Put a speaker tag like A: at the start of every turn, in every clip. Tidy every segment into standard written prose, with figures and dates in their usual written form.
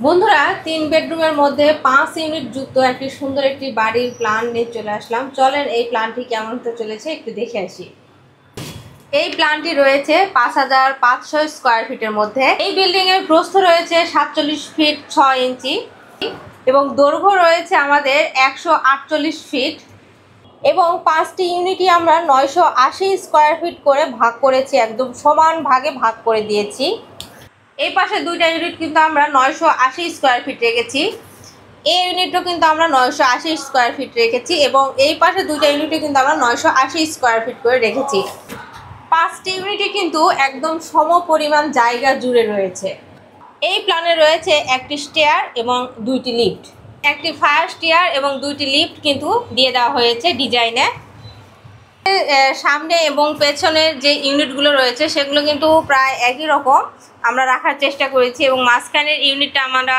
A: বন্ধুরা 3 বেডরুমের মধ্যে 5 ইউনিট যুক্ত একটি সুন্দর একটি বাড়ির প্ল্যান নিয়ে চলে আসলাম। চলেন এই প্ল্যানটি কেমন হতে চলেছে একটু দেখে আসি। এই প্ল্যানটি রয়েছে 5500 স্কয়ার ফিটের মধ্যে। এই বিল্ডিং এর প্রস্থ রয়েছে 47 ফিট 6 ইঞ্চি এবং দৈর্ঘ্য রয়েছে আমাদের 148 ফিট এবং 5টি ইউনিটই আমরা 980 স্কয়ার ফিট করে ভাগ করেছি, একদম সমান ভাগে ভাগ করে দিয়েছি। এই পাশে দুইটা ইউনিট কিন্তু আমরা 980 স্কয়ার ফিট রেখেছি, এই ইউনিটও কিন্তু আমরা 980 স্কয়ার ফিট রেখেছি এবং এই পাশে দুইটা ইউনিটে কিন্তু আমরা 980 স্কয়ার ফিট করে রেখেছি। 5টি ইউনিটে কিন্তু একদম সম পরিমাণ জায়গা জুড়ে রয়েছে। এই প্ল্যানে রয়েছে একটি স্টেয়ার এবং দুইটি লিফট, একটি ফায়ার স্টেয়ার এবং দুইটি লিফট কিন্তু দিয়ে দেওয়া হয়েছে ডিজাইনে। সামনে এবং পেছনের যে ইউনিটগুলো রয়েছে সেগুলো কিন্তু প্রায় একই রকম আমরা রাখার চেষ্টা করেছি এবং মাঝখানের ইউনিটটা আমরা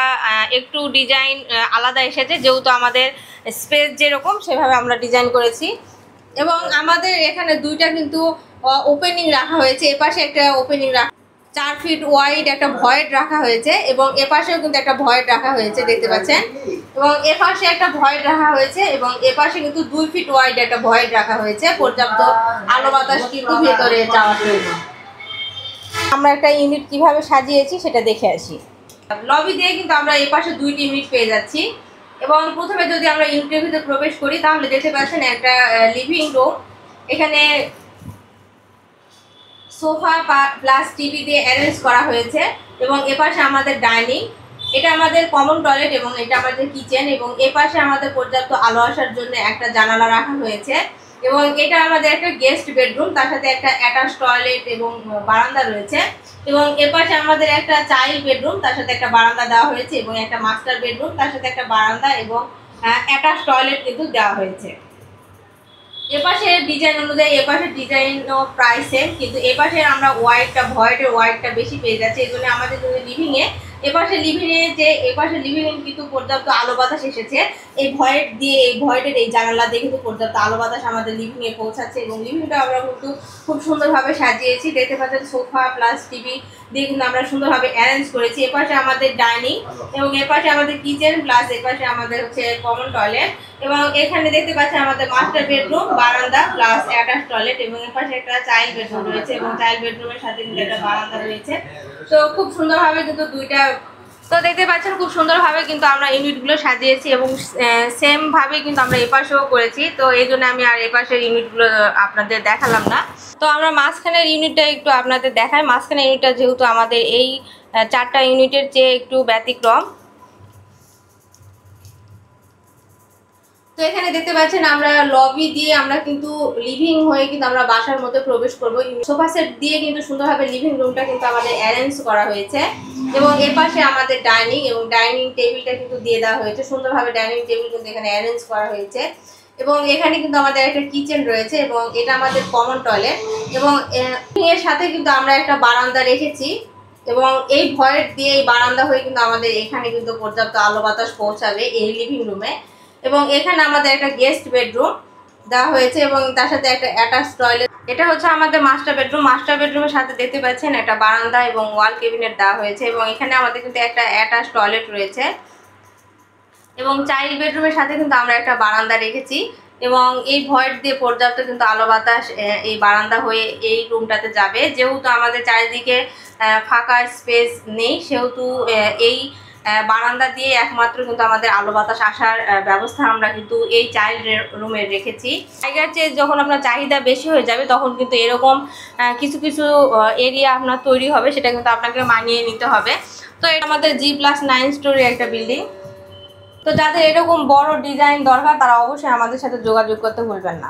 A: একটু ডিজাইন আলাদা এসেছে, যেহেতু আমাদের স্পেস যেরকম সেভাবে আমরা ডিজাইন করেছি। এবং আমাদের এখানে দুইটা কিন্তু ওপেনিং রাখা হয়েছে, এপাশে একটা ওপেনিং রাখা 4 ফিট ওয়াইড একটা ভয়েড রাখা হয়েছে এবং এপাশেও কিন্তু একটা ভয়েড রাখা হয়েছে দেখতে পাচ্ছেন, এবং এপাশে একটা ভয়েড রাখা হয়েছে এবং এপাশে কিন্তু 2 ফিট ওয়াইড একটা ভয়েড রাখা হয়েছে পর্যাপ্ত আলো বাতাস কিন্তু ভেতরে যাওয়ার জন্য। আমরা একটা ইউনিট কিভাবে সাজিয়েছি সেটা দেখে আসি। লবি দিয়ে কিন্তু আমরা এপাশে দুইটি ইউনিট পেয়ে যাচ্ছি এবং প্রথমে যদি আমরা ইউনিটের ভিতরে প্রবেশ করি তাহলে দেখতে পাচ্ছেন একটা লিভিং রুম। এখানে সোফা প্লাস টিভি দিয়ে অ্যারেঞ্জ করা হয়েছে এবং এপাশে আমাদের ডাইনিং, এটা আমাদের কমন টয়লেট এবং এটা আমাদের কিচেন এবং এপাশে আমাদের পর্যাপ্ত আলো আসার জন্য একটা জানালা রাখা হয়েছে এবং এটা আমাদের একটা গেস্ট বেডরুম, তার সাথে একটা অ্যাটাচ টয়লেট এবং বারান্দা রয়েছে এবং এপাশে আমাদের একটা চাইল্ড বেডরুম, তার সাথে একটা বারান্দা দেওয়া হয়েছে এবং একটা মাস্টার বেডরুম, তার সাথে একটা বারান্দা এবং অ্যাটাচ টয়লেট কিন্তু দেওয়া হয়েছে। এপাশে ডিজাইন অনুযায়ী এপাশে ডিজাইনও প্রায় সেম, কিন্তু এপাশে আমরা ভয়েডের ওয়াইডটা বেশি পেয়ে যাচ্ছি। এই জন্য আমাদের যদি লিভিংয়ে এপাশে লিভিংয়ে কিন্তু পর্যাপ্ত আলো বাতাস এসেছে এই ভয়েড দিয়ে, এই ভয়েডের এই জানালা দিয়ে কিন্তু পর্যাপ্ত আলো বাতাস আমাদের লিভিংয়ে পৌঁছাচ্ছে এবং লিভিংটা আমরা কিন্তু খুব সুন্দরভাবে সাজিয়েছি। দেখতে পাচ্ছেন সোফা প্লাস টিভি দিয়ে কিন্তু আমরা সুন্দরভাবে অ্যারেঞ্জ করেছি। এপাশে আমাদের ডাইনিং এবং এপাশে আমাদের কিচেন প্লাস এপাশে আমাদের হচ্ছে কমন টয়লেট এবং এখানে দেখতে পাচ্ছেন আমাদের মাস্টার বেডরুম, বারান্দা প্লাস অ্যাটাচ টয়লেট এবং এপাশে একটা চাইল্ড বেডরুম রয়েছে এবং চাইল্ড বেডরুমের সাথে কিন্তু একটা বারান্দা রয়েছে। তো খুব সুন্দরভাবে কিন্তু দেখতে পাচ্ছেন খুব সুন্দরভাবে কিন্তু আমরা ইউনিটগুলো সাজিয়েছি এবং সেম ভাবে কিন্তু আমরা এপাশেও করেছি। তো এই জন্য আমি আর এপাশের ইউনিটগুলো আপনাদের দেখালাম না। তো আমরা মাঝখানের ইউনিটটা একটু আপনাদের দেখাই। মাঝখানের ইউনিটটা যেহেতু আমাদের এই 4টা ইউনিটের চেয়ে একটু ব্যতিক্রম। তো এখানে দেখতে পাচ্ছেন আমরা লবি দিয়ে আমরা কিন্তু লিভিং হয়ে কিন্তু আমরা বাসার মধ্যে প্রবেশ করব। সোফা সেট দিয়ে কিন্তু সুন্দরভাবে লিভিং রুমটা কিন্তু আমাদের অ্যারেঞ্জ করা হয়েছে এবং এর পাশে আমাদের ডাইনিং এবং ডাইনিং টেবিলটা কিন্তু দিয়ে দেওয়া হয়েছে সুন্দরভাবে। ডাইনিং টেবিল কিন্তু এখানে অ্যারেঞ্জ করা হয়েছে এবং এখানে কিন্তু আমাদের একটা কিচেন রয়েছে এবং এটা আমাদের কমন টয়লেট এবং এর সাথে কিন্তু আমরা একটা বারান্দা রেখেছি এবং এই ভয়েড দিয়ে এই বারান্দা হয়ে কিন্তু আমাদের এখানে কিন্তু পর্যাপ্ত আলো বাতাস পৌঁছাবে এই লিভিং রুমে। এবং এখানে আমাদের একটা গেস্ট বেডরুম দেওয়া হয়েছে এবং তার সাথে একটা অ্যাটাচ টয়লেট। এটা হচ্ছে আমাদের মাস্টার বেডরুম। মাস্টার বেডরুমের সাথে দেখতে পাচ্ছেন একটা বারান্দা এবং ওয়াল ক্যাবিনেট দেওয়া হয়েছে এবং এখানে আমাদের কিন্তু একটা অ্যাটাচ টয়লেট রয়েছে এবং চাইল্ড বেডরুমের সাথে কিন্তু আমরা একটা বারান্দা রেখেছি এবং এই ভয়েড দিয়ে পর্যাপ্ত কিন্তু আলো বাতাস এই বারান্দা হয়ে এই রুমটাতে যাবে। যেহেতু আমাদের চারিদিকে ফাঁকা স্পেস নেই সেহেতু এই বারান্দা দিয়ে একমাত্র কিন্তু আমাদের আলো বাতাস আসার ব্যবস্থা আমরা কিন্তু এই চাইল্ড রুমে রেখেছি। জায়গার চেয়ে যখন আপনার চাহিদা বেশি হয়ে যাবে তখন কিন্তু এরকম কিছু কিছু এরিয়া আপনার তৈরি হবে, সেটা কিন্তু আপনাকে মানিয়ে নিতে হবে। তো এটা আমাদের G+9 স্টোরি একটা বিল্ডিং। তো যাদের এরকম বড় ডিজাইন দরকার তারা অবশ্যই আমাদের সাথে যোগাযোগ করতে ভুলবেন না।